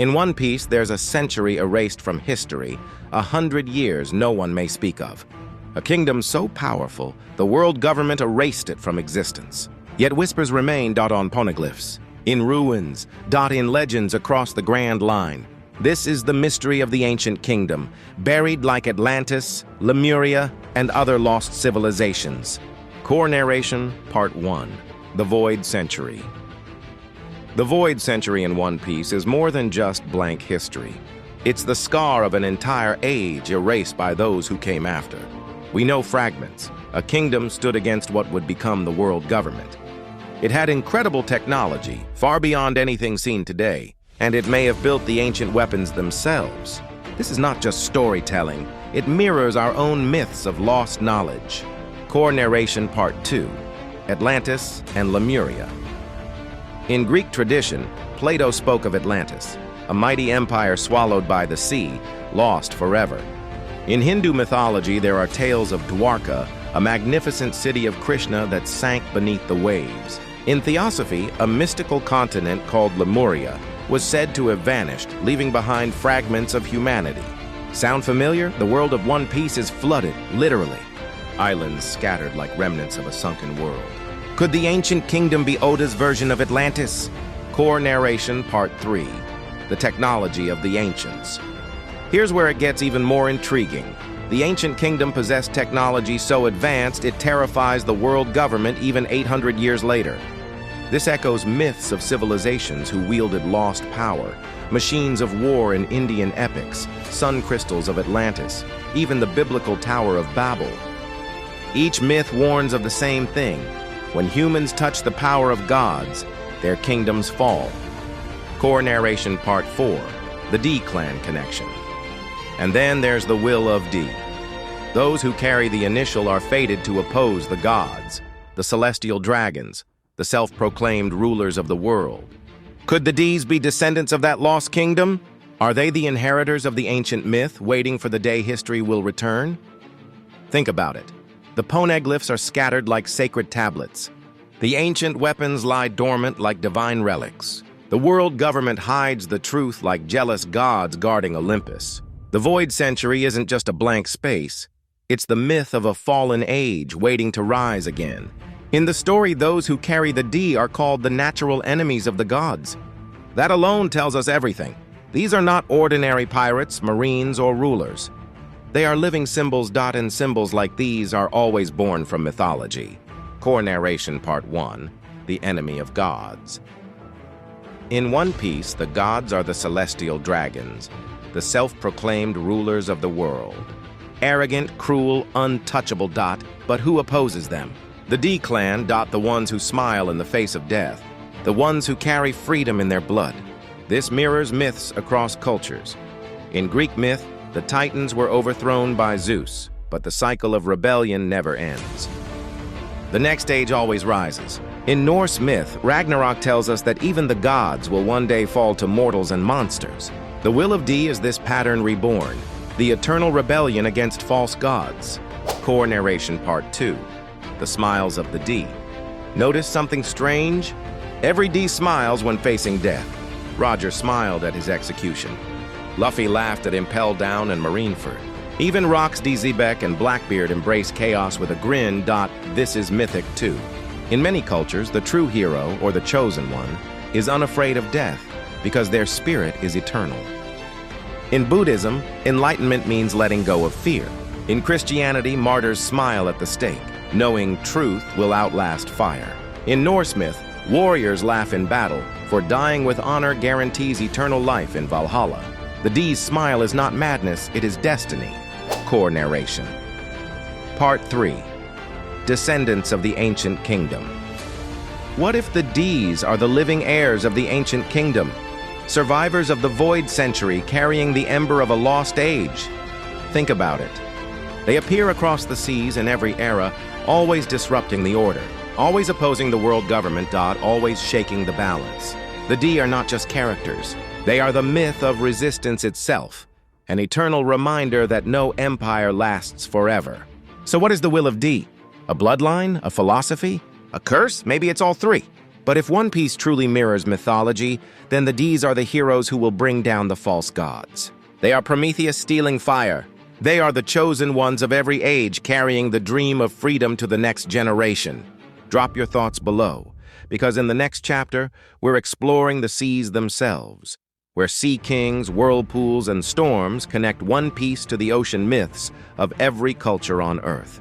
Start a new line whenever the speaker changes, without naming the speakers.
In One Piece, there's a century erased from history, 100 years no one may speak of. A kingdom so powerful, the world government erased it from existence. Yet whispers remain on poneglyphs, in ruins, in legends across the Grand Line. This is the mystery of the ancient kingdom, buried like Atlantis, Lemuria, and other lost civilizations. Core Narration, Part 1. The Void Century. The Void Century in One Piece is more than just blank history. It's the scar of an entire age erased by those who came after. We know fragments. A kingdom stood against what would become the world government. It had incredible technology, far beyond anything seen today, and it may have built the ancient weapons themselves. This is not just storytelling. It mirrors our own myths of lost knowledge. Core Narration Part 2. Atlantis and Lemuria. In Greek tradition, Plato spoke of Atlantis, a mighty empire swallowed by the sea, lost forever. In Hindu mythology, there are tales of Dwarka, a magnificent city of Krishna that sank beneath the waves. In theosophy, a mystical continent called Lemuria was said to have vanished, leaving behind fragments of humanity. Sound familiar? The world of One Piece is flooded, literally. Islands scattered like remnants of a sunken world. Could the ancient kingdom be Oda's version of Atlantis? Core Narration Part 3. The Technology of the Ancients. Here's where it gets even more intriguing. The ancient kingdom possessed technology so advanced it terrifies the world government even 800 years later. This echoes myths of civilizations who wielded lost power, machines of war in Indian epics, sun crystals of Atlantis, even the biblical Tower of Babel. Each myth warns of the same thing. When humans touch the power of gods, their kingdoms fall. Core Narration Part 4. The D Clan Connection. And then there's the Will of D. Those who carry the initial are fated to oppose the gods, the celestial dragons, the self-proclaimed rulers of the world. Could the Ds be descendants of that lost kingdom? Are they the inheritors of the ancient myth, waiting for the day history will return? Think about it. The poneglyphs are scattered like sacred tablets. The ancient weapons lie dormant like divine relics. The world government hides the truth like jealous gods guarding Olympus. The Void Century isn't just a blank space. It's the myth of a fallen age waiting to rise again. In the story, those who carry the D are called the natural enemies of the gods. That alone tells us everything. These are not ordinary pirates, marines, or rulers. They are living symbols. And symbols like these are always born from mythology. Core Narration Part 1. The Enemy of Gods. In One Piece, the gods are the celestial dragons, the self-proclaimed rulers of the world. Arrogant, cruel, untouchable. But who opposes them? The D Clan. The ones who smile in the face of death. The ones who carry freedom in their blood. This mirrors myths across cultures. In Greek myth, the Titans were overthrown by Zeus, but the cycle of rebellion never ends. The next age always rises. In Norse myth, Ragnarok tells us that even the gods will one day fall to mortals and monsters. The Will of D is this pattern reborn, the eternal rebellion against false gods. Core Narration Part 2. The Smiles of the D. Notice something strange? Every D smiles when facing death. Roger smiled at his execution. Luffy laughed at Impel Down and Marineford. Even Rox D. Zebek and Blackbeard embrace chaos with a grin. This is mythic too. In many cultures, the true hero, or the chosen one, is unafraid of death because their spirit is eternal. In Buddhism, enlightenment means letting go of fear. In Christianity, martyrs smile at the stake, knowing truth will outlast fire. In Norse myth, warriors laugh in battle, for dying with honor guarantees eternal life in Valhalla. The D's smile is not madness, it is destiny. Core Narration. Part 3. Descendants of the Ancient Kingdom. What if the D's are the living heirs of the Ancient Kingdom? Survivors of the Void Century carrying the ember of a lost age? Think about it. They appear across the seas in every era, always disrupting the order, always opposing the world government. Always shaking the balance. The D are not just characters. They are the myth of resistance itself, an eternal reminder that no empire lasts forever. So what is the Will of D? A bloodline? A philosophy? A curse? Maybe it's all three. But if One Piece truly mirrors mythology, then the Ds are the heroes who will bring down the false gods. They are Prometheus stealing fire. They are the chosen ones of every age carrying the dream of freedom to the next generation. Drop your thoughts below, because in the next chapter, we're exploring the seas themselves, where sea kings, whirlpools, and storms connect One Piece to the ocean myths of every culture on Earth.